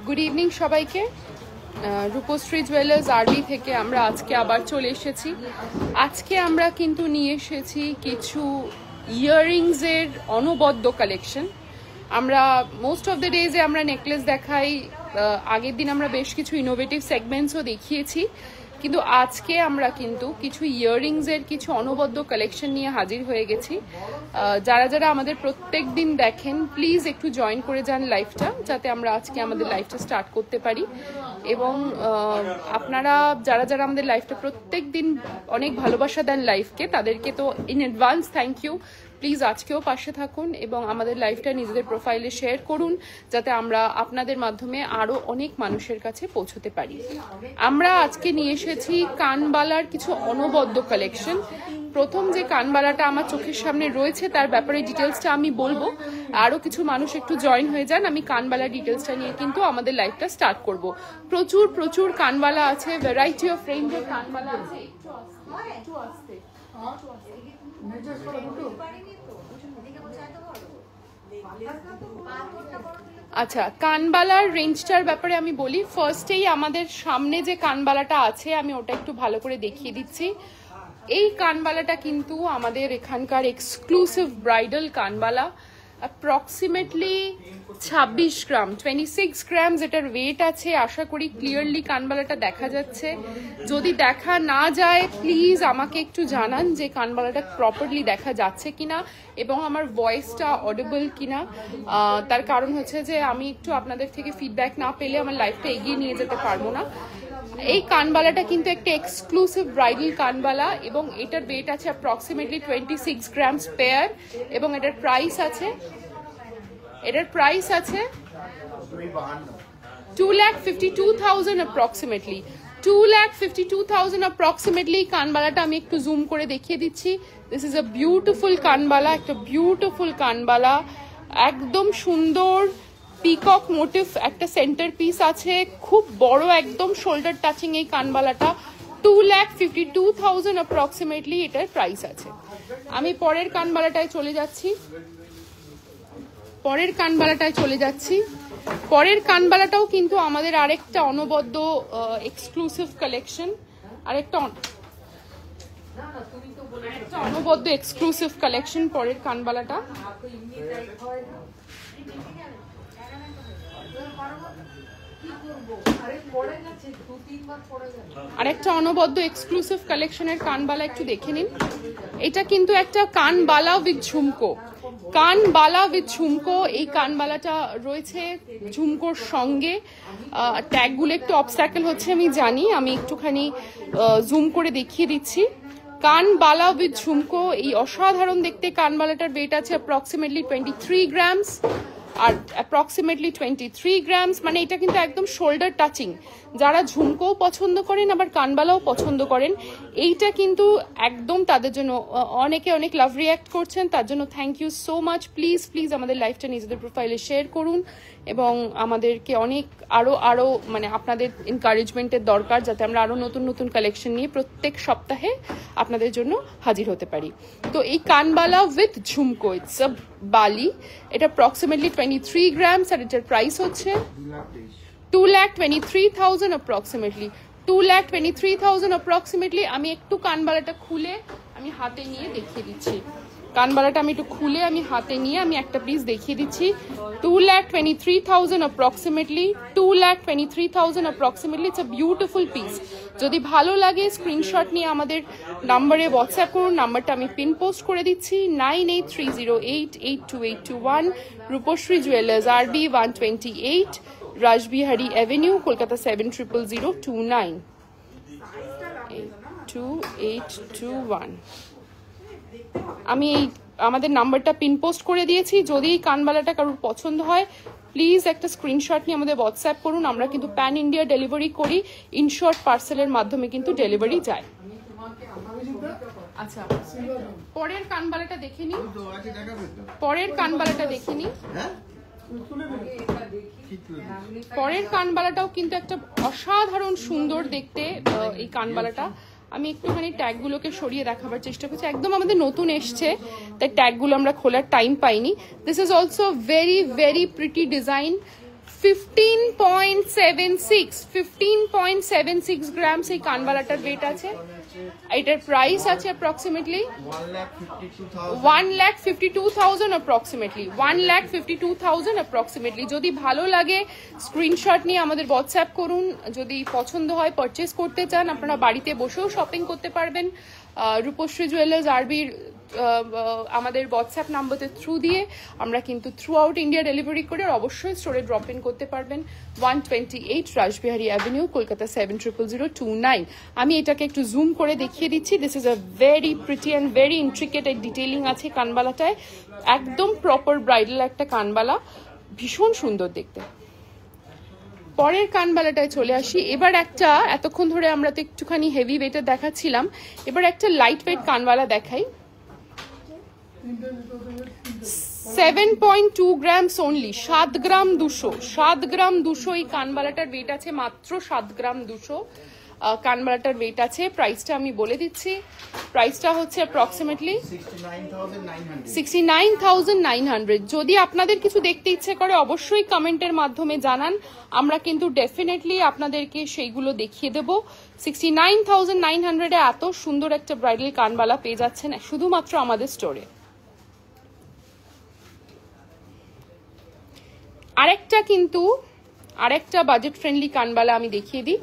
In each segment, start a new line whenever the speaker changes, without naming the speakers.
Good evening সবাইকে। Rupashree jewellers আরবি থেকে আমরা আজকে আবার চলে এসেছি। আজকে আমরা কিন্তু নিয়ে এসেছি কিছু ইয়াররিংসের অনবদ্য কালেকশন। আমরা মোস্ট অফ দ্য ডেজে আমরা নেকলেস দেখাই, আগের দিন আমরা বেশ কিছু ইনোভেটিভ সেগমেন্টসও দেখিয়েছি, কিন্তু আজকে আমরা কিন্তু কিছু ইয়াররিংসের কিছু অনবদ্য কালেকশন নিয়ে হাজির হয়ে গেছি। যারা যারা আমাদের প্রত্যেক দিন দেখেন প্লিজ একটু জয়েন করে যান লাইভটা, যাতে আমরা আজকে আমাদের লাইভটা স্টার্ট করতে পারি। এবং আপনারা যারা যারা আমাদের লাইভটা প্রত্যেক দিন অনেক ভালোবাসা দেন লাইভকে, তাদেরকে তো in advance thank you. Please আজকেও পাশে থাকুন এবং আমাদের লাইভটা নিজেদের প্রোফাইলে শেয়ার করুন, যাতে আমরা আপনাদের মাধ্যমে আরও অনেক মানুষের কাছে পৌঁছতে পারি। আমরা আজকে নিয়ে এসেছি কানবালার কিছু অনবদ্য কালেকশন। প্রথম যে কানবালাটা আমার চোখের সামনে রয়েছে তার ব্যাপারে ডিটেলসটা আমি বলবো, আরও কিছু মানুষ একটু জয়েন হয়ে যান। আমি কানবালার ডিটেলসটা নিয়ে কিন্তু আমাদের লাইভটা স্টার্ট করব। প্রচুর প্রচুর কানবালা আছে, ভ্যারাইটি অফ রেঞ্জের কানবালা আছে। আচ্ছা, কানবালার রেঞ্জটার ব্যাপারে আমি বলি। ফার্স্টেই আমাদের সামনে যে কানবালাটা আছে আমি ওটা একটু ভালো করে দেখিয়ে দিচ্ছি। এই কানবালাটা কিন্তু আমাদের এখানকার এক্সক্লুসিভ ব্রাইডাল কানবালা। অ্যাপ্রক্সিমেটলি 26 গ্রাম, 26 গ্রামস এটার ওয়েট আছে। আশা করি ক্লিয়ারলি কানবালাটা দেখা যাচ্ছে। যদি দেখা না যায় প্লিজ আমাকে একটু জানান যে কানবালাটা প্রপারলি দেখা যাচ্ছে কিনা এবং আমার ভয়েসটা অডিবল কিনা। তার কারণ হচ্ছে যে আমি একটু আপনাদের থেকে ফিডব্যাক না পেলে আমার লাইফটা এগিয়ে নিয়ে যেতে পারবো না। এই কানবালাটা কিন্তু একটা এক্সক্লুসিভ ব্রাইডাল কানবালা এবং এটার ওয়েট আছে অ্যাপ্রক্সিমেটলি 26 গ্রামস পেয়ার এবং এটার প্রাইস আছে 2,52,000 অ্যাপ্রক্সিমেটলি। 2,52,000 অ্যাপ্রক্সিমেটলি কানবালাটা আমি একটু জুম করে দেখিয়ে দিচ্ছি। দিস ইজ আ বিউটিফুল কানবালা, একটা বিউটিফুল কানবালা, একদম সুন্দর পিকক মোটিভ একটা সেন্টার পিস আছে, খুব বড় একদম শোল্ডার টাচিং এই কানবালাটা। 2,52,000 অ্যাপ্রক্সিমেটলি এটার প্রাইস আছে। আমি পরের কানবালাটায় চলে যাচ্ছি। পরের কানবালাটাও কিন্তু আমাদের আরেকটা অনবদ্য এক্সক্লুসিভ কালেকশন, আরেকটা অনবদ্য এক্সক্লুসিভ কালেকশন পরের কানবালাটা। আরেকটা অনবদ্য এক্সক্লুসিভ কালেকশনের কানবালা একটু দেখে নিন। এটা কিন্তু একটা কানবালা উইথ ঝুমকো, কানবালা উইথ ঝুমকো। এই কানবালাটা রয়েছে ঝুমকোর সঙ্গে। ট্যাগগুলো একটু অবস্ট্যাকল হচ্ছে আমি জানি, আমি একটুখানি জুম করে দেখিয়ে দিচ্ছি। কানবালা উইথ ঝুমকো, এই অসাধারণ দেখতে কানবালাটার ওয়েট আছে অ্যাপ্রক্সিমেটলি 23 গ্রামস আর অ্যাপ্রক্সিমেটলি 23 গ্রামস, মানে এটা কিন্তু একদম শোল্ডার টাচিং। যারা ঝুমকোও পছন্দ করেন আবার কানবালাও পছন্দ করেন, এইটা কিন্তু একদম তাদের জন্য। অনেকে অনেক লাভ রিয়াক্ট করছেন, তার জন্য thank you so much. Please please আমাদের লাইভটা নিজেদের প্রোফাইলে শেয়ার করুন এবং আমাদেরকে অনেক আরও মানে আপনাদের এনকারেজমেন্টের দরকার, যাতে আমরা আরও নতুন নতুন কালেকশন নিয়ে প্রত্যেক সপ্তাহে আপনাদের জন্য হাজির হতে পারি। তো এই কানবালা উইথ ঝুমকো, ইটস আ বালি, এটা অ্যাপ্রক্সিমেটলি 23 গ্রামস আর এটার প্রাইস হচ্ছে 2,23,000 অ্যাপ্রক্সিমেটলি। 2,23,000 অ্যাপ্রক্সিমেটলি। আমি একটু কানবালাটা খুলে আমি হাতে নিয়ে দেখিয়ে দিচ্ছি। কানবালাটা আমি একটু খুলে আমি হাতে নিয়ে আমি একটা পিস দেখিয়ে দিচ্ছি। 2,23,000 approximately. 2,23,000 approximately. It's a beautiful piece. যদি ভালো লাগে স্ক্রিনশট নিয়ে আমাদের নাম্বারে হোয়াটসঅ্যাপ করুন। নাম্বারটা আমি পিন পোস্ট করে দিচ্ছি, 9830882821। রূপশ্রী জুয়েলার্স আরবি 128 রাসবিহারী অ্যাভিনিউ, কলকাতা 700029 2821। আমি আমাদের নাম্বারটা পিন পোস্ট করে দিয়েছি। যদি এই কানবালাটা কারোর পছন্দ হয় প্লিজ একটা স্ক্রিনশট নিয়ে আমাদের হোয়াটসঅ্যাপ করুন। আমরা কিন্তু প্যান ইন্ডিয়া ডেলিভারি করি, ইনশর্ট পার্সেলের মাধ্যমে কিন্তু ডেলিভারি যায়। আচ্ছা, পরের কানবালাটা দেখে নিই, পরের কানবালাটা দেখে নিই। পরের কানবালাটাও কিন্তু একটা অসাধারণ সুন্দর দেখতে এই কানবালাটা। আমি একটুখানি ট্যাগগুলোকে সরিয়ে দেখাবার চেষ্টা করছি, একদম আমাদের নতুন এসছে তাই ট্যাগগুলো আমরা খোলার টাইম পাইনি। This is also very very pretty design. 15.76 grams এই কানবালাটার ওয়েট আছে। এটার প্রাইস আছে অ্যাপ্রক্সিমেটলি 1,52,000 অ্যাপ্রক্সিমেটলি 1,52,000 অ্যাপ্রক্সিমেটলি। যদি ভালো লাগে স্ক্রিনশট নিয়ে আমাদের হোয়াটসঅ্যাপ করুন। যদি পছন্দ হয় পারচেস করতে চান, আপনারা বাড়িতে বসেও শপিং করতে পারবেন। রূপশ্রী জুয়েলার্স আরবির আমাদের হোয়াটসঅ্যাপ নাম্বারের থ্রু দিয়ে আমরা কিন্তু থ্রু আউট ইন্ডিয়া ডেলিভারি করে অবশ্যই স্টোরে ড্রপ ইন করতে পারবেন। 128 রাসবিহারী অ্যাভিনিউ, কলকাতা 700029। আমি এটাকে একটু জুম করে দেখিয়ে দিচ্ছি। This is a very pretty and very intricate detailing আছে কানবালাটায়। একদম প্রপার ব্রাইডাল একটা কানবালা, ভীষণ সুন্দর দেখতে। পরের কানবালাটায় চলে আসি। এবার একটা, এতক্ষণ ধরে আমরা তো একটুখানি হেভি ওয়েটের দেখাচ্ছিলাম, এবার একটা লাইট ওয়েট কানবালা দেখাই। 7.2 গ্রামস অনলি, 7 গ্রাম 200, 7 গ্রাম 200 এই কানবালাটার ওয়েট আছে, মাত্র 7 গ্রাম 200 কানবালাটার ওয়েট আছে। প্রাইসটা আমি বলে দিচ্ছি, প্রাইসটা হচ্ছে অ্যাপ্রক্সিমেটলি 69,900। যদি আপনাদের কিছু দেখতে ইচ্ছে করে অবশ্যই কমেন্টের মাধ্যমে জানান, আমরা কিন্তু ডেফিনেটলি আপনাদেরকে সেইগুলো দেখিয়ে দেবো। 69,900 এ এত সুন্দর একটা ব্রাইডাল কানবালা পেয়ে যাচ্ছেন শুধুমাত্র আমাদের স্টোরে। আরেকটা বাজেট ফ্রেন্ডলি কানবালা আমি দেখিয়ে দিই,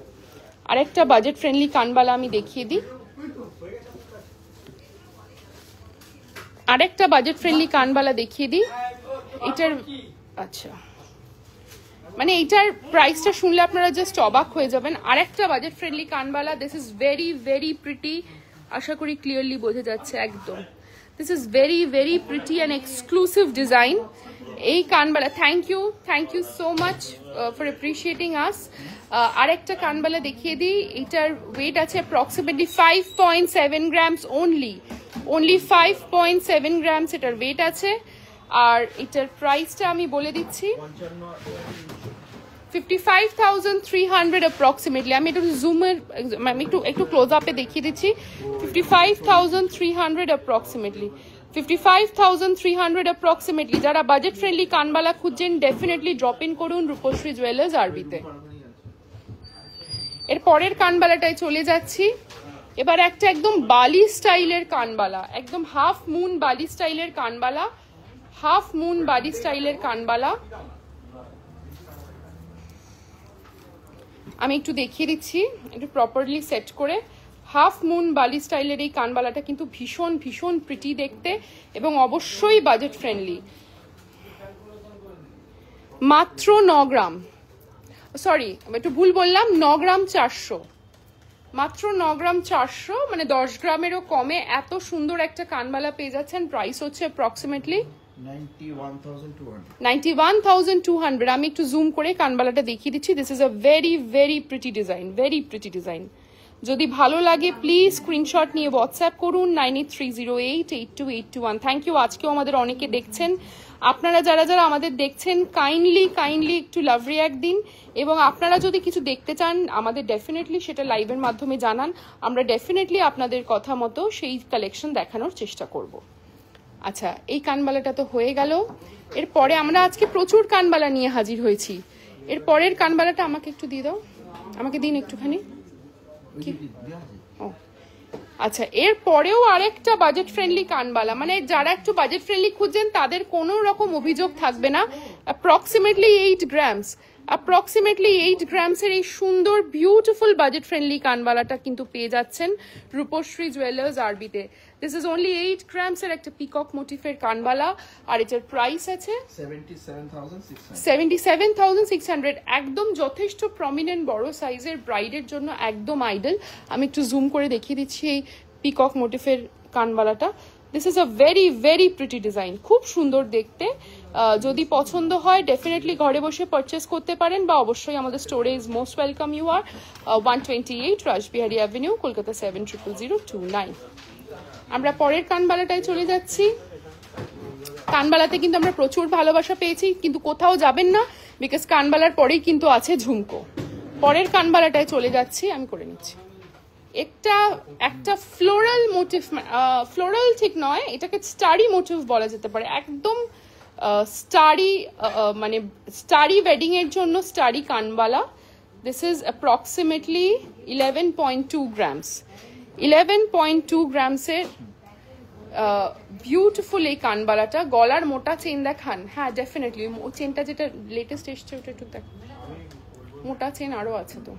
আরেকটা বাজেট ফ্রেন্ডলি কানবালা আমি দেখিয়ে দিই, আরেকটা বাজেট ফ্রেন্ডলি কানবালা দেখিয়ে দিই। এটার আচ্ছা, মানে এটার প্রাইসটা শুনলে আপনারা জাস্ট অবাক হয়ে যাবেন। আরেকটা বাজেট ফ্রেন্ডলি কানবালা, this is very very pretty, আশা করি ক্লিয়ারলি বোঝা যাচ্ছে একদম। This is very very pretty and exclusive design এই কানবালা। Thank you so much for appreciating us. আরেকটা কানবালা দেখিয়ে দিই, এটার ওয়েট আছে অ্যাপ্রক্সিমেটলি 5.7 গ্রামস only 5.7 গ্রামস এটার ওয়েট আছে। আর এটার প্রাইসটা আমি বলে দিচ্ছি 55,300 অ্যাপ্রক্সিমেটলি। আমি একটু জুমের একটু ক্লোজ আপে দেখিয়ে দিচ্ছি। 55,300 অ্যাপ্রক্সিমেটলি, 55,300 অ্যাপ্রক্সিমেটলি। যারা বাজেট ফ্রেন্ডলি কানবালা খুঁজছেন ডেফিনেটলি ড্রপ ইন করুন রূপশ্রী জুয়েলার্স আরবিতে। এর পরের কানবালাটায় চলে যাচ্ছি। এবার একটা একদম বালি স্টাইলের কানবালা, একদম হাফ মুন বালি স্টাইলের কানবালা, হাফ মুন বালি স্টাইলের কানবালা। আমি একটু দেখিয়ে দিচ্ছি একটু প্রপারলি সেট করে। হাফ মুন বালি স্টাইলের এই কানবালাটা কিন্তু ভীষণ ভীষণ প্রিটি দেখতে এবং অবশ্যই বাজেট ফ্রেন্ডলি। মাত্র 9 গ্রাম, সরি একটু ভুল বললাম, 9 গ্রাম 400, মাত্র 9 গ্রাম 400, মানে 10 গ্রামেরও কমে এত সুন্দর একটা কানবালা পেয়ে যাচ্ছেন। প্রাইস হচ্ছে অ্যাপ্রক্সিমেটলি 91,200। আমি একটু জুম করে কানবালাটা দেখিয়ে দিচ্ছি। This is a very very pretty design, very pretty design. যদি ভালো লাগে প্লিজ স্ক্রিনশট নিয়ে হোয়াটসঅ্যাপ করুন 9830882821। Thank you. আজকেও আমাদের অনেকে দেখছেন, আপনারা যারা যারা আমাদের দেখছেন কাইন্ডলি একটু লাভ রিঅ্যাক্ট দিন, এবং আপনারা যদি কিছু দেখতে চান আমাদের ডেফিনেটলি সেটা লাইভের মাধ্যমে জানান। আমরা ডেফিনেটলি আপনাদের কথা মতো সেই কালেকশন দেখানোর চেষ্টা করব। আচ্ছা, এই কানবালাটা তো হয়ে গেল। এরপরে আমরা আজকে প্রচুর কানবালা নিয়ে হাজির হয়েছি। এর পরের কানবালাটা আমাকে একটু দিয়ে দাও, আমাকে দিন একটুখানি। আচ্ছা, এর পরেও আরেকটা বাজেট ফ্রেন্ডলি কানবালা, মানে যারা একটু বাজেট ফ্রেন্ডলি খুঁজছেন তাদের কোনো রকম অভিযোগ থাকবে না। অ্যাপ্রক্সিমেটলি 8 গ্রামস, অ্যাপ্রক্সিমেটলি 8 গ্রামসের এই সুন্দর বিউটিফুল বাজেট ফ্রেন্ডলি কানবালাটা কিন্তু পেয়ে যাচ্ছেন রূপশ্রী জুয়েলার্স আরবিতে। দিস ইজ অনলি 8 গ্রামসের একটা পিকক মোটিফের কানবালা, আর এটার প্রাইস আছে 77,600। একদম যথেষ্ট প্রমিনেন্ট বড় সাইজের ব্রাইডের জন্য একদম আইডল। আমি একটু জুম করে দেখিয়ে দিচ্ছি এই পিকক মোটিফের কানবালাটা। This is a very very pretty design, খুব সুন্দর দেখতে। যদি পছন্দ হয় ডেফিনেটলি ঘরে বসে পারচেস করতে পারেন, বা অবশ্যই আমাদের স্টোরে is most welcome. You are 128 Rashbehari avenue, Kolkata 700029। আমরা পরের কানবালাটায় চলে যাচ্ছি। কানবালাতে কিন্তু আমরা প্রচুর ভালোবাসা পেয়েছি, কিন্তু কোথাও যাবেন না, বিকজ কানবালার পরেই কিন্তু আছে ঝুমকো। পরের কানবালাটায় চলে যাচ্ছি, আমি করে নিচ্ছি। একটা ফ্লোরাল মোটিভ, ফ্লোরাল ঠিক নয়, এটাকে স্টারি মোটিভ বলা যেতে পারে, একদম স্টারি, মানে স্টারি ওয়েডিং এর জন্য স্টারি কানবালা। This is approximately 11.2 grams. 11.2 গ্রামসের বিউটিফুল এই কানবালাটা। গলার মোটা চেন দেখান? হ্যাঁ ডেফিনেটলি, চেনটা যেটা লেটেস্ট এসছে ওটা একটু দেখ, মোটা চেন আরো আছে তো।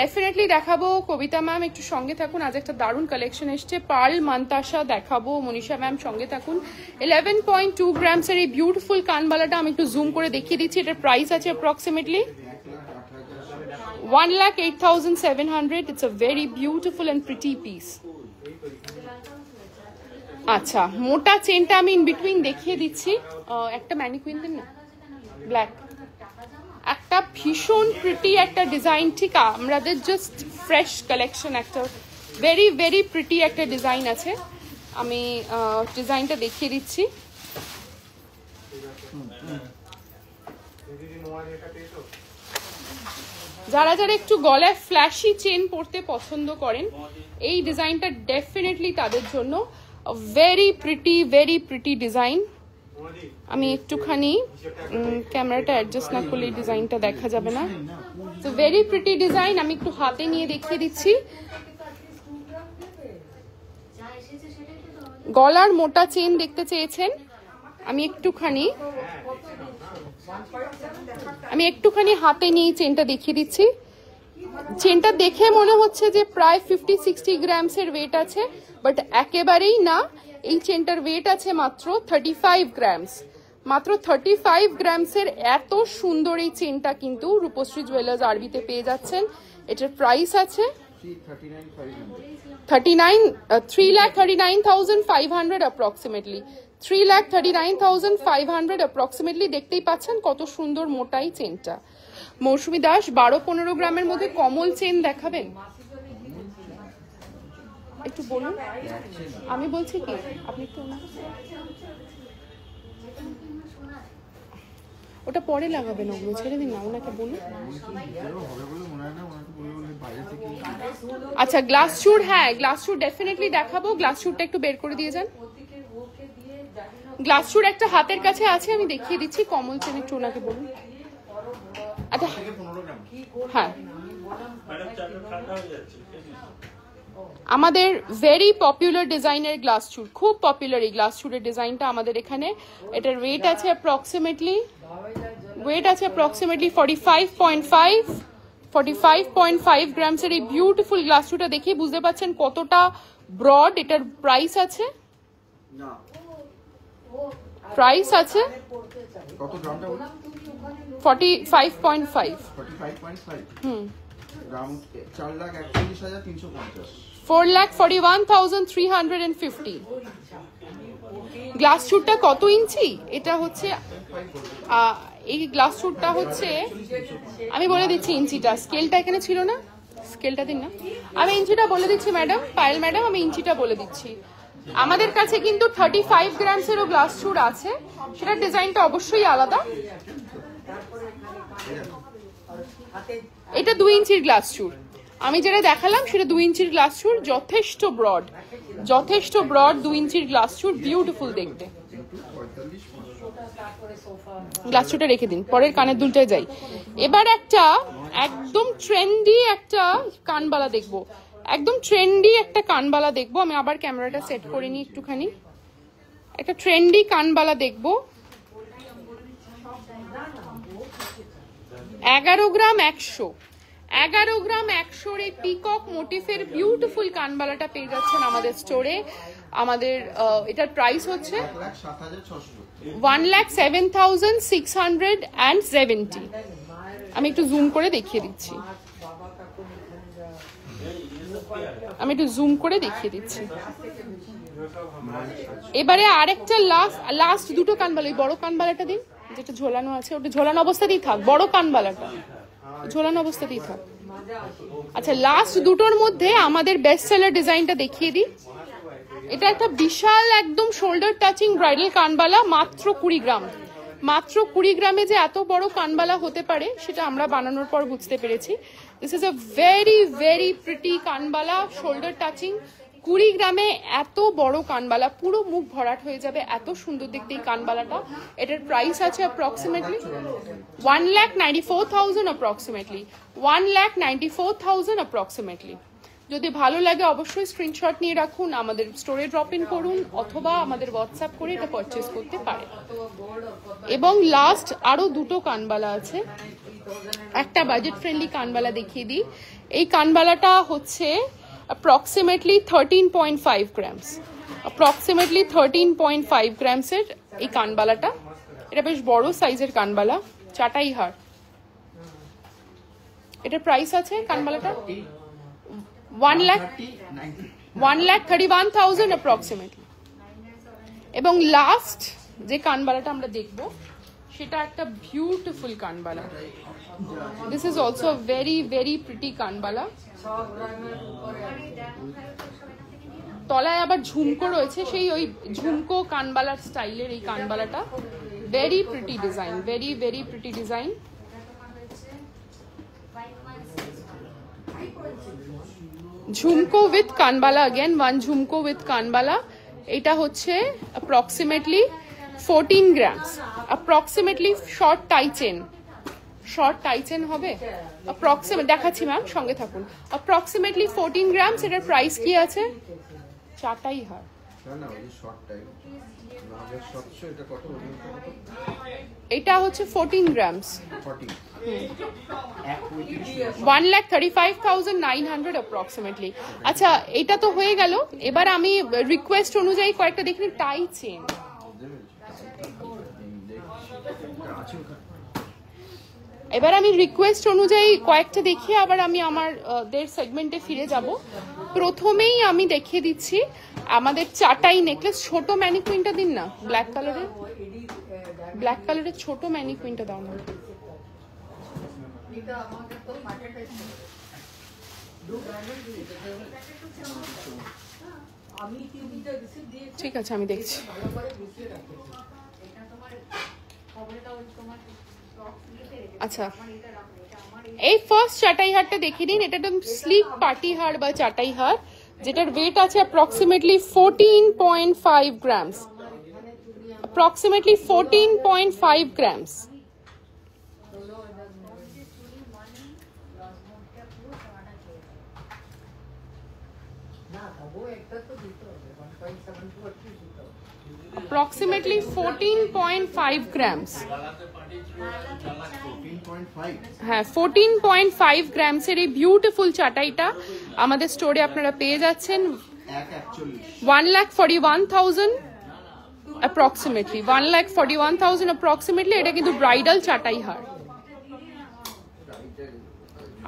ডেফিনেটলি দেখাবো। কবিতা ম্যাম একটু সঙ্গে থাকুন, আজ একটা দারুণ কালেকশন এসছে। পার্ল মান্তাসা দেখাবো, মনীষা ম্যাম সঙ্গে থাকুন। 11.2 গ্রামসের এই বিউটিফুল কানবালাটা আমি একটু জুম করে দেখিয়ে দিচ্ছি। এটার প্রাইস আছে approximately 1,08,700। It's a very beautiful and pretty piece. আচ্ছা, মোটা চেনটা আমি ইন বিটুইন দেখিয়ে দিচ্ছি। একটা ম্যানিকুইন দিন না, ব্ল্যাক, একটা ভীষণ প্রিটি একটা ডিজাইন। ঠিক আমাদের জাস্ট ফ্রেশ কালেকশন, একটা ভেরি ভেরি প্রিটি একটা ডিজাইন আছে। আমি ডিজাইনটা দেখিয়ে দিচ্ছি। যারা যারা একটু গলায় ফ্ল্যাশি চেন পরতে পছন্দ করেন, এই ডিজাইনটা ডেফিনেটলি তাদের জন্য ভেরি প্রিটি ডিজাইন। আমি একটুখানি ক্যামেরাটা অ্যাডজাস্ট না করলে এই ডিজাইনটা দেখা যাবে না। তো ভেরি প্রিটি ডিজাইন, আমি একটু হাতে নিয়ে দেখিয়ে দিচ্ছি। গলার মোটা চেন দেখতে চেয়েছেন, আমি একটুখানি হাতে নিয়ে চেনটা দেখিয়ে দিচ্ছি। চেনটা দেখে মনে হচ্ছে যে প্রায় 50-60 গ্রামসের ওয়েট আছে, বাট একেবারেই না। এই চেনটার ওয়েট আছে মাত্র 35 গ্রামস। মাত্র 35 গ্রামসের এত সুন্দর এই চেনটা কিন্তু রূপশ্রী জুয়েলার্স আরবিতে পেয়ে যাচ্ছেন। এটার প্রাইস আছে 3,39,500 অ্যাপ্রক্সিমেটলি। 3,39,500 অ্যাপ্রক্সিমেটলি। দেখতেই পাচ্ছেন কত সুন্দর মোটাই চেনটা। মৌসুমী দাস 12-15 গ্রামের মধ্যে কমল চেন দেখাবেন? একটু বলুন। আমি বলছি কি, আপনি একটু ওটা পরে লাগাবেন, ওগুলো ছেড়ে দিন না, ওনাকে বলুন। আচ্ছা গ্লাস চুর, হ্যাঁ গ্লাস চুর ডেফিনেটলি দেখাবো। গ্লাস চুরটা একটু বের করে দিয়ে যান। গ্লাস চুর একটা হাতের কাছে আছে, আমি দেখিয়ে দিচ্ছি। কমল চেন একটু ওনাকে বলুন। আচ্ছা হ্যাঁ, আমাদের ভেরি পপুলার ডিজাইনের গ্লাস চুর, খুব পপুলার এই গ্লাস চুরের ডিজাইনটা আমাদের এখানে। এটার ওয়েট আছে অ্যাপ্রক্সিমেটলি 45.5 গ্রামসের। এই বিউটিফুল গ্লাস চুরটা দেখে বুঝতে পারছেন কতটা ব্রড। এটার প্রাইস আছে
কত গ্রামটা বলুন?
45.5
গ্রাম 4,41,350।
4,41,350। গ্লাস চুরটা কত ইঞ্চি? এটা হচ্ছে এই গ্লাস চুরটা হচ্ছে, আমি বলে দিচ্ছি ইঞ্চিটা। স্কেলটা এখানে ছিল না, স্কেলটা দিন না। আমি ইঞ্চিটা বলে দিচ্ছি ম্যাডাম, পায়েল ম্যাডাম, আমি ইঞ্চিটা বলে দিচ্ছি। আমাদের কাছে কিন্তু 35 গ্রামসেরও গ্লাস চুর আছে, সেটার ডিজাইনটা অবশ্যই আলাদা। এটা 2 ইঞ্চির গ্লাস চুর। আমি যেটা দেখালাম সেটা 2 ইঞ্চির গ্লাস চুর, যথেষ্ট ব্রড 2 ইঞ্চির গ্লাস চুর, বিউটিফুল দেখতে। গ্লাস চুরটা রেখে দিন, পরের কানের দুলটায় যাই। এবার একটা একদম ট্রেন্ডি একটা কানবালা দেখবো, একদম ট্রেন্ডি একটা কানবালা দেখবো। আমি আবার ক্যামেরাটা সেট করে নিই একটুখানি। একটা ট্রেন্ডি কানবালা দেখবো। 11 গ্রাম 100 এই পিকক মোটিফের বিউটিফুল কানবালাটা পেয়ে যাচ্ছেন আমাদের স্টোরে। আমাদের এটার প্রাইস হচ্ছে 1,07,670। আমি একটু জুম করে দেখিয়ে দিচ্ছি। এবারে আরেকটা লাস্ট দুটো কানবালা, ওই বড় কানবালাটা দিন যেটা ঝোলানো আছে, ওটা ঝোলানো অবস্থাতেই থাক, বড় কানবালাটা ঝোলানো অবস্থাতেই থাক। আচ্ছা, লাস্ট দুটোর মধ্যে আমাদের বেস্ট সেলার ডিজাইনটা দেখিয়ে দিই। এটা একটা বিশাল একদম শোল্ডার টাচিং ব্রাইডাল কানবালা, মাত্র 20 গ্রাম। মাত্র 20 গ্রামে যে এত বড় কানবালা হতে পারে সেটা আমরা বানানোর পর বুঝতে পেরেছি। This is a very very pretty কানবালা, শোল্ডার টাচিং। 20 গ্রামে এত বড় কানবালা, পুরো মুখ ভরাট হয়ে যাবে, এত সুন্দর দেখতে এই কানবালাটা। এটার প্রাইস আছে অ্যাপ্রক্সিমেটলি 1,94,000 অ্যাপ্রক্সিমেটলি 1,94,000 অ্যাপ্রক্সিমেটলি। যদি ভালো লাগে অবশ্যই স্ক্রিনশট নিয়ে রাখুন, আমাদের স্টোরে ড্রপ ইন করুন অথবা আমাদের হোয়াটসঅ্যাপ করে এটা পারচেস করতে পারেন। এবং লাস্ট আরো দুটো কানবালা আছে, একটা বাজেট ফ্রেন্ডলি কানবালা দেখিয়ে দিই। এই কানবালাটা হচ্ছে approximately 13.5 grams, approximately 13.5 grams এর এই কানবালাটা। এটা বেশ বড় সাইজের কানবালা, চাটাই হার। এটার প্রাইস আছে কানবালাটা 1,31,000 approximately। এবং লাস্ট যে কানবালাটা আমরা দেখব সেটা একটা বিউটিফুল কানবালা। This is also very very pretty কানবালা। তলায় আবার ঝুমকো রয়েছে, সেই ওই ঝুমকো কানবালার স্টাইলের এই কানবালাটা। Very pretty design, very very pretty design. ঝুমকো উইথ কানবালা, अगेन ওয়ান ঝুমকো উইথ কানবালা। এটা হচ্ছে approximately 14 grams, approximately short tie chain, short tie chain হবে অ্যাপ্রক্সিমেট, দেখাচ্ছি ম্যাম সঙ্গে থাকুন। Approximately 14 grams. এটার প্রাইস কি আছে? চাটাই হার। এটা হচ্ছে 14 গ্রামস, 1,35,900 অ্যাপ্রক্সিমেটলি। আচ্ছা, এটা তো হয়ে গেল। এবার আমি রিকোয়েস্ট অনুযায়ী কয়েকটা দেখি টাই চেন। এবার আমি রিকোয়েস্ট অনুযায়ী কয়েকটা দেখিয়ে আবার আমি আমাদের সেগমেন্টে ফিরে যাব। প্রথমেই আমি দেখিয়ে দিচ্ছি আমাদের চাটাই নেকলেস। ছোট ম্যানিকুইনটা দিন না, ব্ল্যাক কালারের, ব্ল্যাক কালারের ছোট ম্যানিকুইনটা দাও না। ঠিক আছে, আমি দেখছি। আচ্ছা, এই ফার্স্ট চাটাই হারটা দেখিয়ে দিন। এটা একদম স্লিক পার্টি হার বা চাটাই হার, যেটার ওয়েট আছে approximately 14.5 grams, approximately 14.5 grams. approximately 14.5 grams। হ্যাঁ, 14.5 গ্রামস এর এই বিউটিফুল চাটাইটা আমাদের স্টোরে আপনারা পেয়ে যাচ্ছেন 1,41,000 approximately 1,41,000 approximately। এটা কিন্তু ব্রাইডাল চাটাই হার।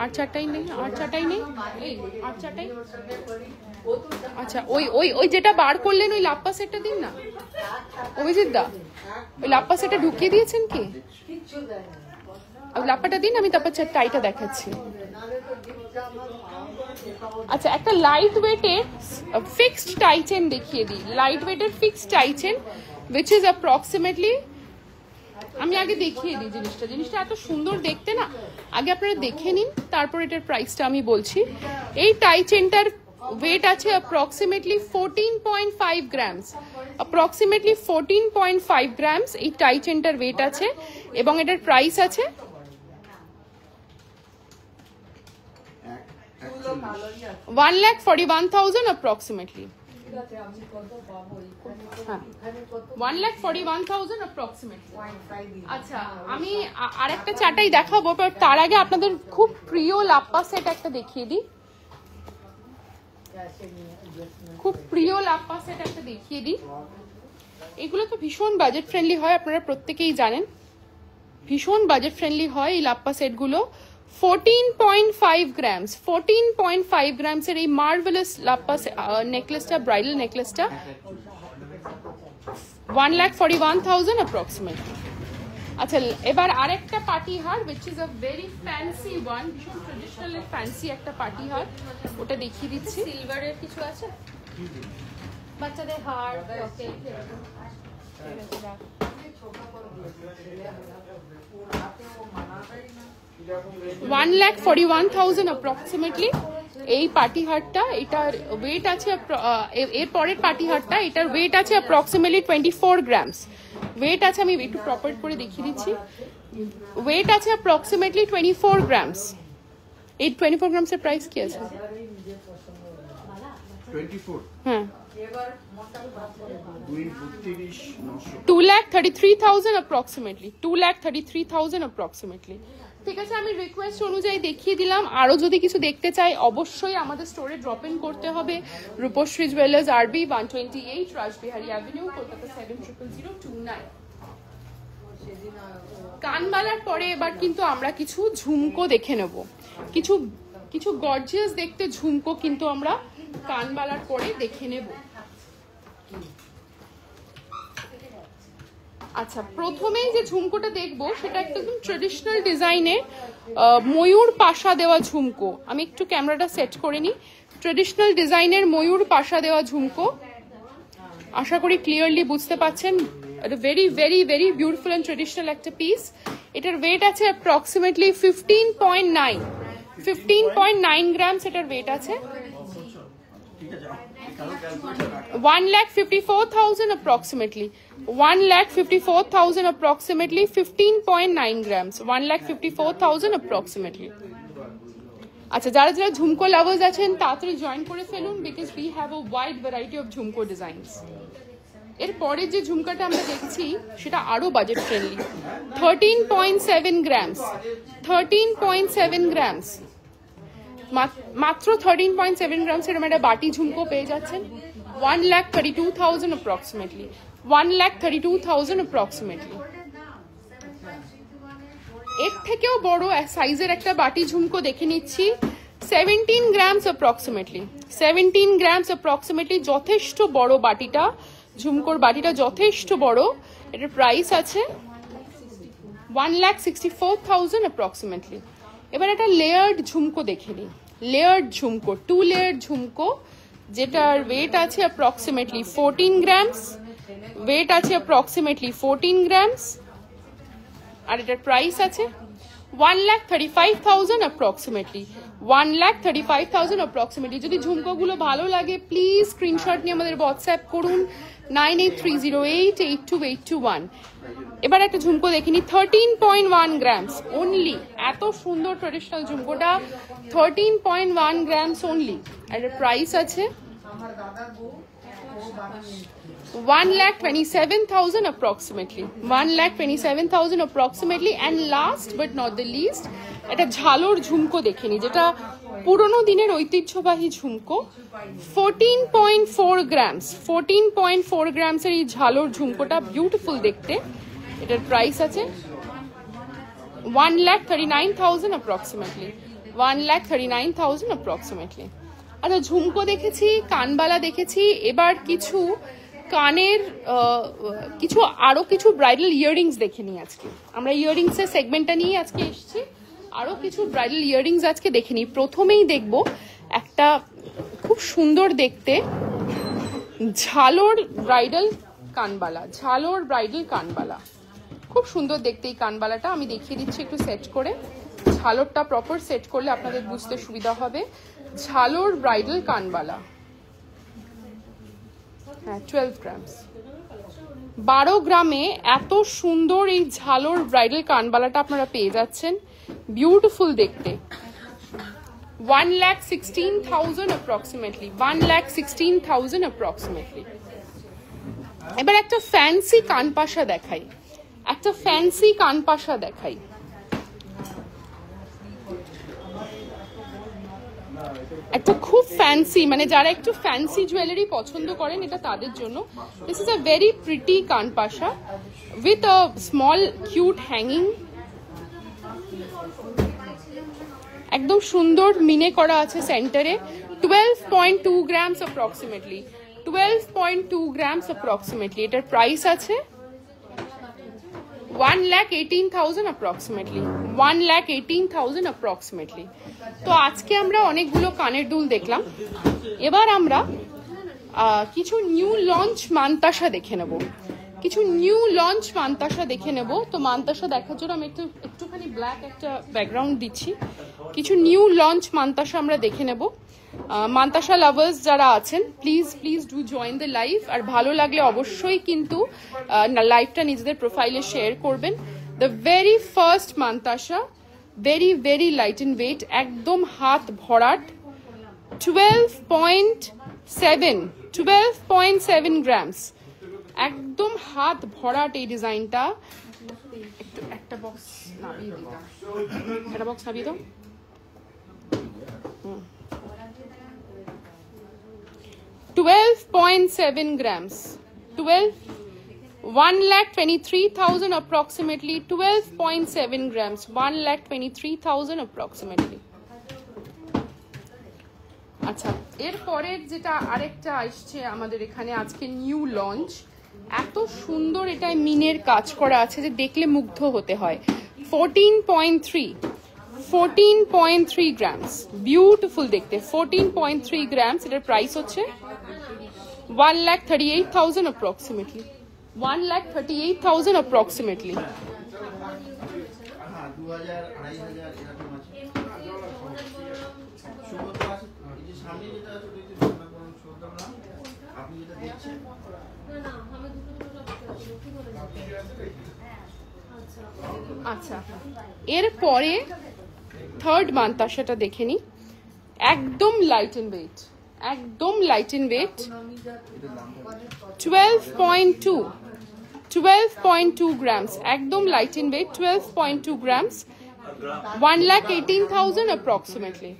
আর চাটাই নেই, আর চাটাই নেই, এই আর চাটাই। আচ্ছা, ওই ওই ওই যেটা বার করলেন ওই লাপ্পা সেটটা দিন না অভিজিৎ দা, ওই লাপ্পা সেটটা ঢুকিয়ে দিয়েছেন কি? লাপ্পাটা দিন, আমি তারপর টাইটা দেখাচ্ছি। আচ্ছা, একটা লাইট ওয়েটের ফিক্সড টাই চেন দেখিয়ে দিই। লাইট ওয়েটের fixed tie chain which is approximately, আমি আগে দেখিয়ে দিই জিনিসটা। জিনিসটা এত সুন্দর দেখতে না, আগে আপনারা দেখে নিন, তারপর এটার প্রাইসটা আমি বলছি। এই টাই চেনটার ওয়েট আছে approximately 14.5 গ্রামস, approximately 14.5 গ্রামস এই টাই চেনটার ওয়েট আছে। এবং এটার প্রাইস আছে 1,41,000 approximately। 1,41,000 approximately। আচ্ছা, আমি আরেকটা চাটাই দেখাবো, বাট তার আগে আপনাদের খুব প্রিয় লাপ্পা সেট একটা দেখিয়ে দিই। খুব প্রিয় লাপ্পা সেট একটা দেখিয়ে দিই। এগুলো তো ভীষণ বাজেট ফ্রেন্ডলি হয়, আপনারা প্রত্যেকেই জানেন, ভীষণ বাজেট ফ্রেন্ডলি হয় এই লাপ্পা সেটগুলো। 14.5 গ্রামস 14.5 গ্রামস এর এই মার্ভেলাস লাপাস নেকলেসটা, ব্রাইডাল নেকলেসটা 1,41,000 অ্যাপ্রক্সিমেটলি। আচ্ছা, এবার আরেকটা party her which is a very fancy one, ভীষণ ট্রেডিশনাল এর ফ্যান্সি একটা পার্টি হার, ওটা দেখিয়ে দিচ্ছি।
সিলভারের কিছু আছে, বাচ্চাদের হার, লকেট,
1,41,000 অ্যাপ্রক্সিমেটলি এই পার্টি হারটা। এটার ওয়েট আছে এর পরের পার্টি হারটা, এটার ওয়েট আছে অ্যাপ্রক্সিমেটলি 24 গ্রামস। ওয়েট আছে, আমি একটু প্রপার করে দেখিয়ে দিচ্ছি। ওয়েট আছে অ্যাপ্রক্সিমেটলি 24 গ্রামস। এই 24 গ্রামসের প্রাইস কি আছে?
24
হ্যাঁ,
2,33,900
অ্যাপ্রক্সিমেটলি 2,33,000 অ্যাপ্রক্সিমেটলি। ঠিক আছে, আমি রিকোয়েস্ট অনুযায়ী দেখিয়ে দিলাম। আরো যদি কিছু দেখতে চাই অবশ্যই আমাদের স্টোরে ড্রপ ইন করতে হবে। রূপশ্রী জুয়েলার্স, আরবি, 128 রাসবিহারী অ্যাভিনিউ, কলকাতা 700029। কানবালার পরে এবার কিন্তু আমরা কিছু ঝুমকো দেখে নেব। কিছু গর্জিয়াস দেখতে ঝুমকো কিন্তু আমরা কানবালার পরে দেখে নেব। আচ্ছা, প্রথমেই যে ঝুমকোটা দেখবো সেটা একদম ট্রেডিশনাল ডিজাইনের ময়ূর পাশা দেওয়া ঝুমকো। আমি একটু ক্যামেরাটা সেট করে নিই। ট্রেডিশনাল ডিজাইনের ময়ূর পাশা দেওয়া ঝুমকো, আশা করি ক্লিয়ারলি বুঝতে পাচ্ছেন। Very very very beautiful and traditional একটা পিস। এটার ওয়েট আছে অ্যাপ্রক্সিমেটলি 15.9 গ্রামস এটার ওয়েট আছে। 1,54,000 approximately 1,54,000 approximately 15.9 grams 1,54,000 approximately। আচ্ছা, যারা যারা ঝুমকো লাভার্স আছেন তাড়াতাড়ি জয়েন করে ফেলুন, because we have a wide variety of ঝুমকো ডিজাইনস। এরপরে যে ঝুমকাটা আমরা দেখছি সেটা আরো বাজেট ফ্রেন্ডলি, 13.7 গ্রামস 13.7 গ্রামস মাত্র 13.7 গ্রামস এর একটা বাটি ঝুমকো পেয়ে যাচ্ছেন। 1,32,000 approximately 1,32,000 approximately। এর থেকেও বড় সাইজের একটা বাটি ঝুমকো দেখে নিচ্ছি, 17 গ্রামস approximately 17 গ্রামস approximately। যথেষ্ট বড় বাটিটা, ঝুমকোর বাটিটা যথেষ্ট বড়। এটার প্রাইস আছে 1,64,000 approximately। এবার একটা লেয়ার্ড ঝুমকো দেখে নিই। লেয়ার্ড ঝুমকো, 2 লেয়ার্ড ঝুমকো, যেটার ওয়েট আছে অ্যাপ্রক্সিমেটলি 14 গ্রামস। ওয়েট আছে অ্যাপ্রক্সিমেটলি 14 গ্রামস, আর এটার প্রাইস আছে 1,35,000 অ্যাপ্রক্সিমেটলি 1,35,000 অ্যাপ্রক্সিমেটলি। যদি ঝুমকোগুলো ভালো লাগে প্লিজ স্ক্রিনশট নিয়ে আমাদের হোয়াটসঅ্যাপ করুন 9830882821। এবার একটা ঝুমকো দেখিনি, 13.1 গ্রামস অনলি। এত সুন্দর ট্রেডিশনাল ঝুমকোটা 13.1 গ্রামস অনলি, আর এর প্রাইস আছে 1,27,000 approximately 1,27,000 approximately। and last but not the least একটা ঝালর ঝুমকো দেখেনি, যেটা পুরনো দিনের ঐতিহ্যবাহী ঝুমকো, 14.4 গ্রামস 14.4 গ্রামসের এই ঝালর ঝুমকোটা বিউটিফুল দেখতে। এটার প্রাইস আছে 1,39,000 approximately 1,39,000 approximately। আচ্ছা, ঝুমকো দেখেছি, কানবালা দেখেছি, এবার কিছু কানের আরো কিছু ব্রাইডাল ইয়াররিংস দেখে নিই। আজকে আমরা ইয়াররিংস এর সেগমেন্টটা নিয়ে আজকে এসেছি, আরো কিছু ব্রাইডাল ইয়াররিংস আজকে দেখে নিই। প্রথমেই দেখবো একটা খুব সুন্দর দেখতে ঝালর ব্রাইডাল কানবালা, ঝালর ব্রাইডাল কানবালা, খুব সুন্দর দেখতে এই কানবালাটা। আমি দেখিয়ে দিচ্ছি একটু সেট করে, ঝালরটা প্রপার সেট করলে আপনাদের বুঝতে সুবিধা হবে। ঝালর ব্রাইডাল কানবালা, হ্যাঁ 12 গ্রামস 12 গ্রামে এত সুন্দর এই ঝালর ব্রাইডাল কানবালাটা আপনারা পেয়ে যাচ্ছেন, বিউটিফুল দেখতে। 1,16,000 approximately 1,16,000 approximately। এবার একটা ফ্যান্সি কানপাশা দেখাই, একটা ফ্যান্সি কানপাশা দেখাই। একটা খুব ফ্যান্সি, মানে যারা একটু ফ্যান্সি জুয়েলারি পছন্দ করেন এটা তাদের জন্য। This is a very pretty কানপাশা with a small cute hanging. একদম সুন্দর মিনে করা আছে সেন্টারে। 12.2 grams approximately, 12.2 grams approximately। এটার প্রাইস আছে 1,18,000 approximately, 1,18,000 approximately। তো আজকে আমরা অনেকগুলো কানের দুল দেখলাম, এবার আমরা কিছু নিউ লঞ্চ মান্তাসা দেখে নেব, কিছু নিউ লঞ্চ মান্তাসা দেখে নেব। তো মান্তাসা দেখার জন্য আমি একটুখানি ব্ল্যাক একটা ব্যাকগ্রাউন্ড দিচ্ছি। কিছু নিউ লঞ্চ মান্তাসা আমরা দেখে নেব। মান্তাসা লাভার্স যারা আছেন please do join the live, আর ভালো লাগলে অবশ্যই কিন্তু লাইভটা নিজেদের প্রোফাইলে শেয়ার করবেন। দ্য ভেরি ফার্স্ট মান্তাসা, ভেরি লাইট ইন ওয়েট, একদম হাত ভরাট, 12.7 গ্রামস, একদম হাত ভরাট এই ডিজাইনটা। একটা বক্স নামিয়ে দিতাম, একটা বক্স নামিয়ে দাও। 12.7 grams, 1,23,000 approximately, 12.7 grams, 1,23,000 approximately। আচ্ছা, এর পরের যেটা আরেকটা আসছে আমাদের এখানে আজকে নিউ লঞ্চ, এত সুন্দর এটায় মিনের কাজ করা আছে যে দেখলে মুগ্ধ হতে হয়। 14.3 grams, বিউটিফুল দেখতে, 14.3 grams। এটার প্রাইস হচ্ছে 1,38,000 approximately, 1,38,000 approximately। আচ্ছা, এরপরে থার্ড মান্তাসাটা দেখে নি, একদম লাইট ইন ওয়েট, একদম লাইট ইন ওয়েট, 12.2 grams, একদম light in weight, 12.2 grams, 1,18,000 approximately,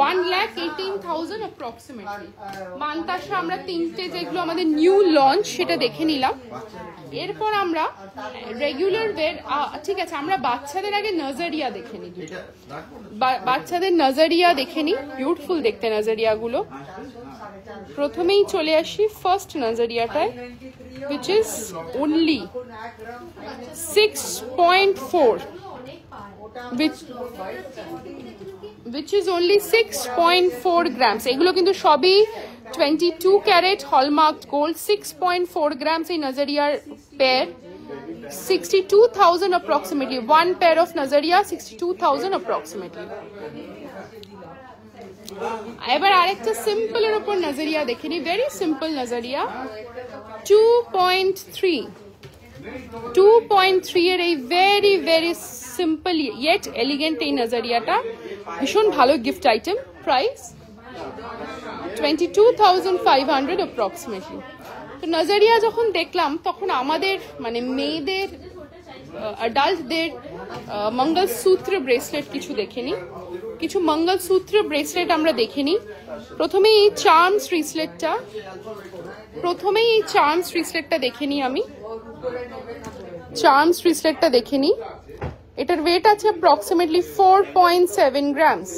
1,18,000 approximately। মান্তাসা আমরা তিনটে যেগুলো আমাদের নিউ লঞ্চ সেটা দেখে নিলাম। এরপর আমরা রেগুলার ওয়্যার, ঠিক আছে, আমরা বাচ্চাদের আগে নাজারিয়া দেখে নিই, বাচ্চাদের নাজারিয়া দেখে নিই, বিউটিফুল দেখতে নাজারিয়া গুলো। প্রথমেই চলে আসি first নাজারিয়াটায়, which is only 6.4, which is only 6.4 grams। এগুলো কিন্তু সবই 22 ক্যারেট হলমার্ক গোল্ড, 6.4 grams এই নাজারিয়ার pair, 62,000 approximately, one pair of নাজারিয়া 62,000 approximately। এবার আরেকটা সিম্পলের উপর নাজারিয়া দেখে নি, ভেরি সিম্পল নাজারিয়া, 2.3 এর এই ভেরি সিম্পল ইয়েট এলিগেন্ট এই নাজারিয়াটা ভীষণ ভালো গিফট আইটেম। Price 22,500 approximately। তো নাজারিয়া যখন দেখলাম তখন আমাদের মানে মেয়েদের অ্যাডাল্টদের মঙ্গলসূত্র ব্রেসলেট কিছু দেখে নি, কিছু মঙ্গলসূত্র ব্রেসলেট আমরা দেখে নিই। প্রথমেই এই চার্মস ব্রেসলেটটা দেখে নিই আমি, চার্মস ব্রেসলেটটা দেখে নিই। এটার ওয়েট আছে approximately 4.7 grams,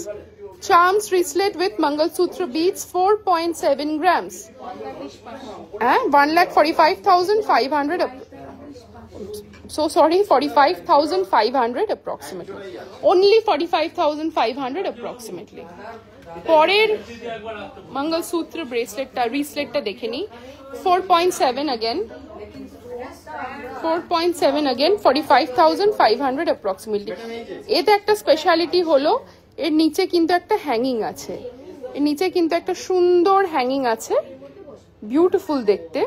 charms bracelet with mangalsutra beads, 4.7 grams, 1,45,500, so sorry, 45,500 approximately, only 45,500 approximately। পরের মঙ্গলসূত্র রিসলেটটা দেখে নি, 4.7 again, 45,500 approximately। এতে একটা স্পেশালিটি হলো এর নিচে কিন্তু একটা হ্যাঙ্গিং আছে, এর নিচে কিন্তু একটা সুন্দর হ্যাঙ্গিং আছে, বিউটিফুল দেখতে।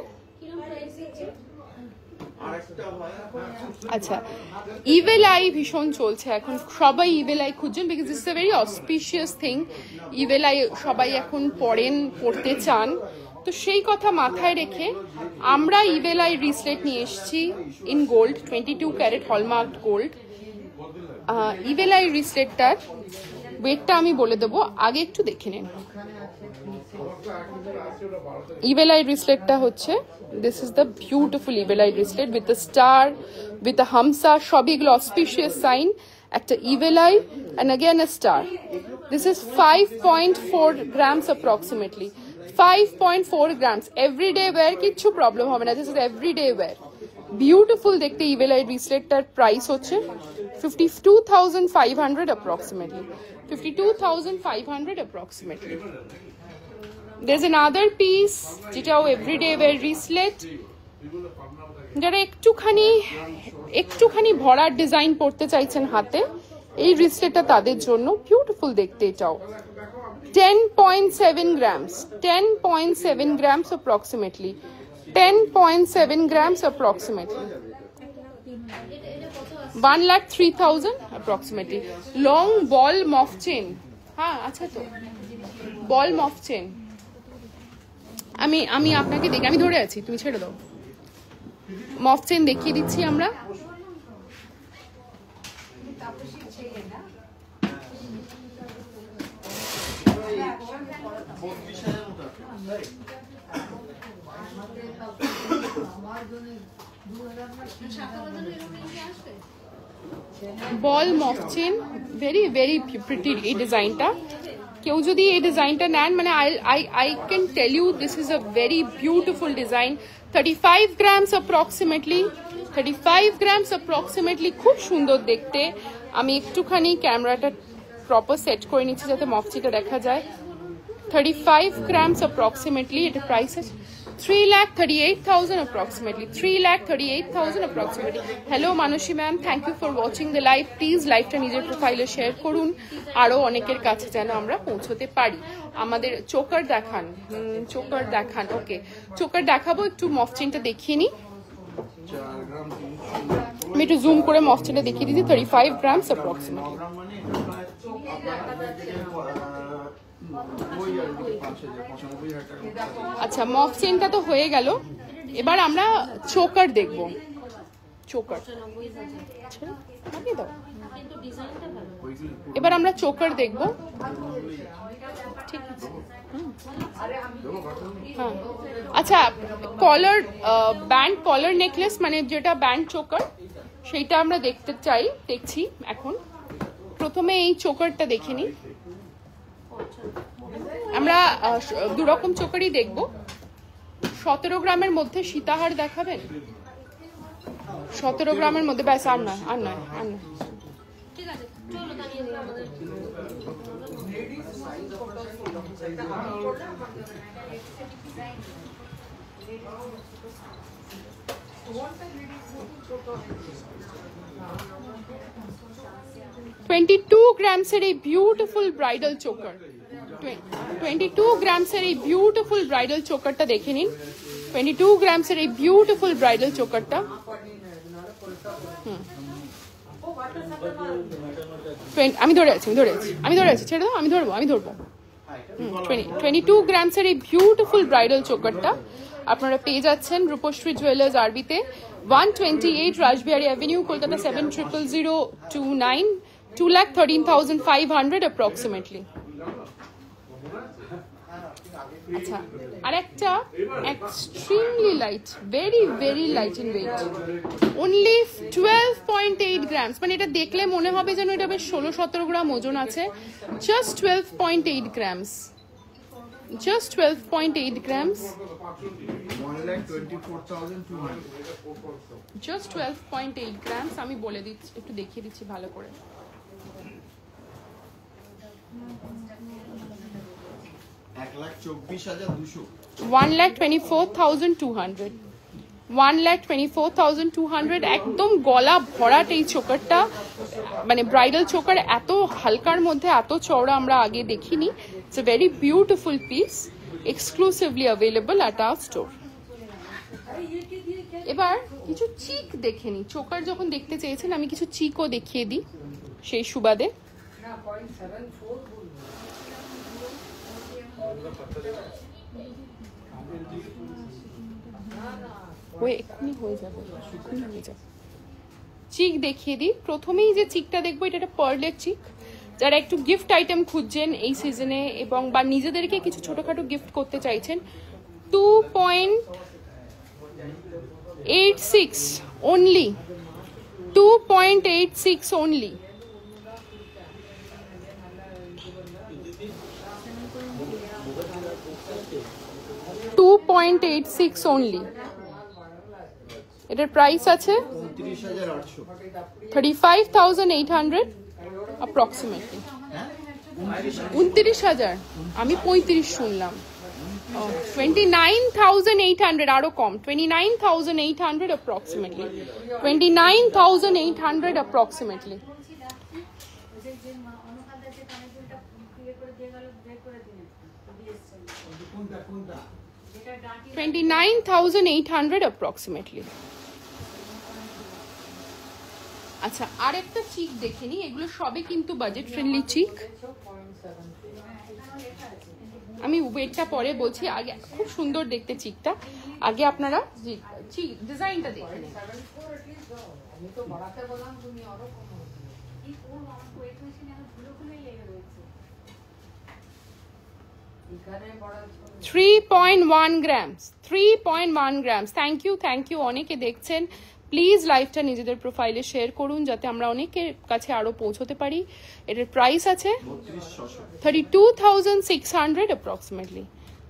আচ্ছা, ইভেল আই ভীষণ চলছে এখন, সবাই ইভেল আই খুঁজছেন, because it's a very auspicious thing. Evil I সবাই এখন পড়তে চান, তো সেই কথা মাথায় রেখে আমরা ইভেল আই রিসলেট নিয়ে এসেছি in gold, 22 carat hallmark gold. Evil eye রিসলেটটার ওয়েটটা আমি বলে দেবো, আগে একটু দেখে নিন। ইভেল আই রিসলেটটা হচ্ছে, this is the beautiful evil eye bracelet with the star, with the hamsa, সবই এগুলো auspicious sign, একটা evil eye and again a star, This is 5.4 grams approximately. 5.4 grams. Everyday wear কিচ্ছু প্রবলেম হবে না. This is everyday wear. Beautiful দেখতে evelite wristlet টার price হচ্ছে 52,500 approximately. 52,500 approximately. There's another piece যেটাও everyday wear wristlet. যারা একটুখানি ভরার ডিজাইন পড়তে চাইছেন হাতে, এই wristletটা তাদের জন্য বিউটিফুল দেখতে. এটাও 10.7 grams. 10.7 grams approximately. 10.7 grams approximately. 1,03,000 approximately. Long ball moth chain. হ্যাঁ আচ্ছা তো বল মফ চেন. আমি আপনাকে দেখি, আমি ধরে আছি, তুমি ছেড়ে দাও. মফ চেন দেখিয়ে দিচ্ছি আমরা. বল মফ চেন, ভেরি ভেরি প্রিটি এই ডিজাইনটা. কেউ যদি এই ডিজাইনটা নেন, মানে I can tell you this is a very beautiful design. 35 grams approximately. 35 grams approximately. খুব সুন্দর দেখতে. আমি একটুখানি ক্যামেরাটা প্রপার সেট করে নিচ্ছি যাতে মফচিটা দেখা যায়. 35 grams approximately. এটা প্রাইস আছে 3,38,000 approximately. 3,38,000 approximately. Hello Manushi ma'am, thank you for watching the live. Please লাইভটা নিজের প্রোফাইলে শেয়ার করুন, আরো অনেকের কাছে যেন আমরা পৌঁছতে পারি. আমাদের চোকার দেখান. ওকে, চোকার দেখাবো. একটু মফচিনটা দেখিয়ে নি. আমি একটু জুম করে মফচিনটা দেখিয়ে দিচ্ছি. 35 grams approximately. আচ্ছা, মফ চেনটা তো হয়ে গেল. এবার আমরা চোকার দেখবো. এবার আমরা চোকার দেখবো. ঠিক আছে. হ্যাঁ আচ্ছা, কলার ব্যান্ড কলার নেকলেস, মানে যেটা ব্যান্ড চোকার, সেইটা আমরা দেখছি এখন. প্রথমে এই চোকারটা দেখে নিই. আমরা দুরকম চোকারই দেখবো. 17 গ্রামের মধ্যে সীতাহার দেখাবেন. 17 গ্রামের মধ্যে, ব্যাস, আর নয়.
ঠিক আছে, চলো দাঁড়িয়ে দিই আমাদের
22 grams এর এই বিউটিফুল ব্রাইডাল চোকার. 22 grams এর এই বিউটিফুল ব্রাইডাল চোকারটা দেখে নিন. 22 grams এর এই বিউটিফুল ব্রাইডাল চোকারটা. আমি ধরে আছি, ছেড়ে দাও, আমি ধরবো. 22 grams এর এই বিউটিফুল ব্রাইডাল চোকারটা আপনারা পেয়ে যাচ্ছেন রূপশ্রী জুয়েলার্স আরবিতে, 128 রাসবিহারী অ্যাভিনিউ, কলকাতা 700029, 2,13,500 approximately. আচ্ছা, আর একটা extremely light, very very light in weight, only 12.8 grams. মানে এটা দেখলে মনে হবে যেন এটা বেশ 16-17 গ্রাম ওজন আছে. Just 12.8 grams. Just 12.8 grams.
1,24,200.
Just 12.8 grams. আমি বলে দিচ্ছি, একটু দেখিয়ে দিচ্ছি ভালো করে.
$1,24,200.
1,24,200. 1,24,200. একদম গলা ভরাট এই চোকারটা, মানে ব্রাইডাল চোকার এত হালকার মধ্যে এত চওড়া আমরা আগে দেখিনি. It's a very beautiful piece, exclusively available at our store. এবার কিছু চিক দেখে নি. চোকার যখন দেখতে চেয়েছেন, আমি কিছু চিকও দেখিয়ে দিই সেই সুবাদে. এক্ষুনি হয়ে যাবে. চিক দেখিয়ে দিই. প্রথমেই যে চিকটা দেখবো, এটা একটা পার্লের চিক. যারা একটু গিফট আইটেম খুঁজছেন এই সিজনে, এবং বা নিজেদেরকে কিছু ছোটখাটো গিফট করতে চাইছেন, 2.86 only. 2.86 only. 2.86 only. এটার প্রাইস আছে 35,800 approximately. 29,000, আমি 35 শুনলাম। 29,800, আরো কম, 29,800 approximately. 29,800 approximately. 29,800 approximately. আচ্ছা, আরেকটা চিক দেখে নি, এগুলো সবই কিন্তু বাজেট ফ্রেন্ডলি চিক। আমি ওয়েটটা পরে বলছি, আগে খুব সুন্দর দেখতে চিকটা, আগে আপনারা চিক ডিজাইনটা দেখে নিন। $3.1 grams, 3.1 grams. থ্যাংক ইউ অনেকে দেখছেন, প্লিজ লাইভটা নিজেদের প্রোফাইলে শেয়ার করুন যাতে আমরা অনেকের কাছে আরো পৌঁছতে পারি। এটার প্রাইস আছে 32,600 approximately.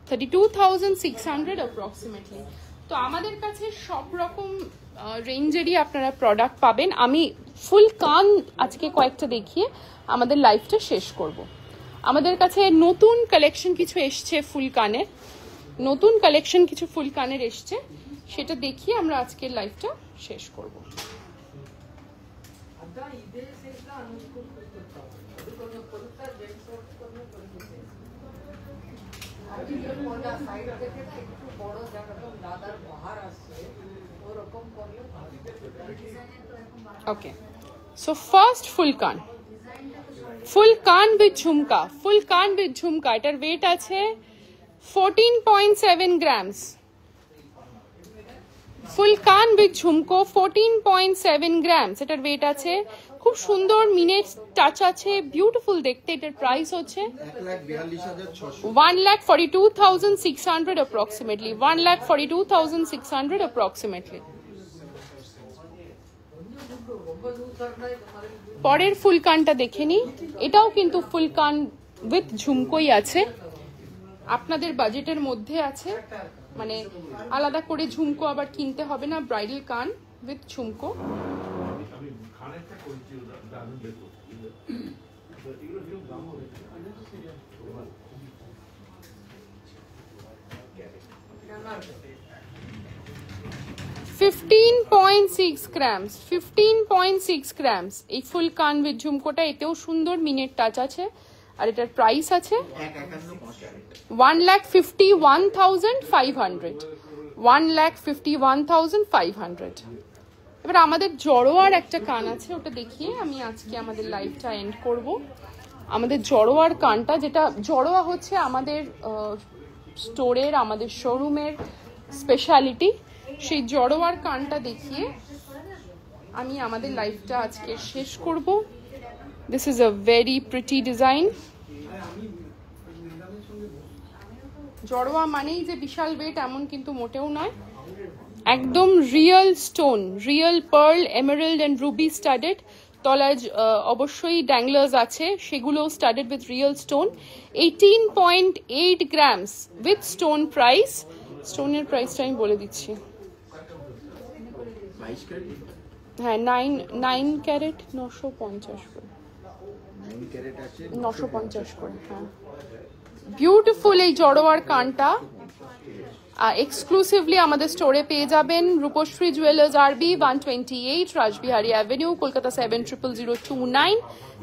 32,600 approximately. তো আমাদের কাছে সব রকম রেঞ্জেরই আপনারা প্রোডাক্ট পাবেন। আমি ফুল কান আজকে কয়েকটা দেখিয়ে আমাদের লাইভটা শেষ করব। আমাদের কাছে নতুন কালেকশন কিছু এসছে ফুল কানের, নতুন কালেকশন কিছু ফুল কানের এসছে, সেটা দেখিয়ে আমরা আজকের লাইভটা শেষ করব। ওকে, সো ফার্স্ট ফুল কান, ফুল কান উইথ ঝুমকা, ফুল কান উইথ ঝুমকা। এটার ওয়েট আছে 14.7 grams. ফুল কান উইথ ঝুমকো 14.7 grams এটার ওয়েট আছে। খুব সুন্দর মিনের টাচ আছে, বিউটিফুল দেখতে। এটার প্রাইস হচ্ছে 1,42,600 approximately. 1,42,600 approximately. পরের ফুল কানটা দেখে নি, এটাও কিন্তু ফুল কান উইথ ঝুমকোই আছে, আপনাদের বাজেটের মধ্যে আছে, মানে আলাদা করে ঝুমকো আবার কিনতে হবে না, ব্রাইডাল কান উইথ ঝুমকো। $15.6 grams, 15.6 grams এই ফুল কান উইথ ঝুমকোটা। এতেও সুন্দর মিনের টাচ আছে, আর এটার প্রাইস আছে 1,51,500. 1,51,500. এবার আমাদের জড়োয়ার একটা কান আছে, ওটা দেখিয়ে আমি আজকে আমাদের লাইভটা এন্ড করব। আমাদের জড়োয়ার কানটা, যেটা জড়োয়া হচ্ছে আমাদের স্টোরের, আমাদের শোরুমের স্পেশালিটি, সেই জড়োয়ার কানটা দেখিয়ে আমি আমাদের লাইভটা আজকে শেষ করব। This is a very pretty design. জড়োয়া মানেই যে বিশাল ওয়েট এমন কিন্তু মোটেও নয়, একদম real stone, real pearl, emerald and ruby studded. তলায় অবশ্যই ড্যাংলার্স আছে, সেগুলো studded with real stone. 18.8 grams with stone price. স্টোনের প্রাইসটা আমি বলে দিচ্ছি, হ্যাঁ 9 ক্যারেট 950 করে, 950 করে। হ্যাঁ, বিউটিফুল এই জড়োয়ার কানটা এক্সক্লুসিভলি আমাদের স্টোরে পেয়ে যাবেন। রূপশ্রী জুয়েলার্স আরবি, 128 Rashbehari avenue, Kolkata 700029,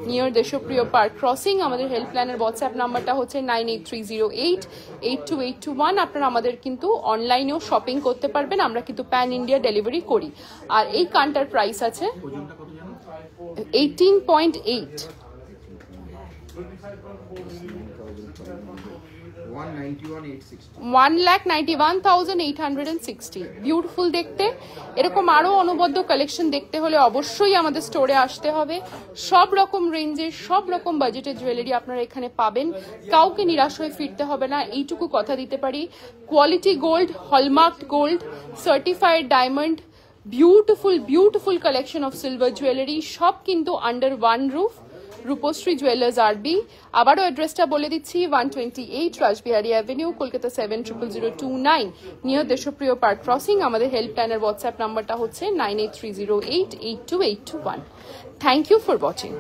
near Deshapriya park crossing. আমাদের হেল্পলাইনের হোয়াটসঅ্যাপ নাম্বারটা হচ্ছে 9830882821। আপনারা আমাদের কিন্তু অনলাইনেও শপিং করতে পারবেন, আমরা কিন্তু প্যান ইন্ডিয়া ডেলিভারি করি। আর এই কানটার প্রাইস আছে 18.8। 1,91,860। বিউটিফুল দেখতে। এরকম আরো অনবদ্য কালেকশন দেখতে হলে অবশ্যই আমাদের স্টোরে আসতে হবে। সব রকম রেঞ্জের, সব রকম বাজেটের জুয়েলারি আপনারা এখানে পাবেন, কাউকে নিরাশ হয়ে ফিরতে হবে না, এইটুকু কথা দিতে পারি। Quality gold, hallmarked gold, certified diamond, beautiful beautiful collection of silver jewellery, সব কিন্তু under one roof. Rupashree jewellers R B. আবারও অ্যাড্রেসটা বলে দিচ্ছি, 128 Rashbehari avenue, Kolkata 700029, near Deshapriya park crossing. আমাদের হেল্পলাইন আর হোয়াটসঅ্যাপ নাম্বারটা হচ্ছে 9830882821। Thank you for watching.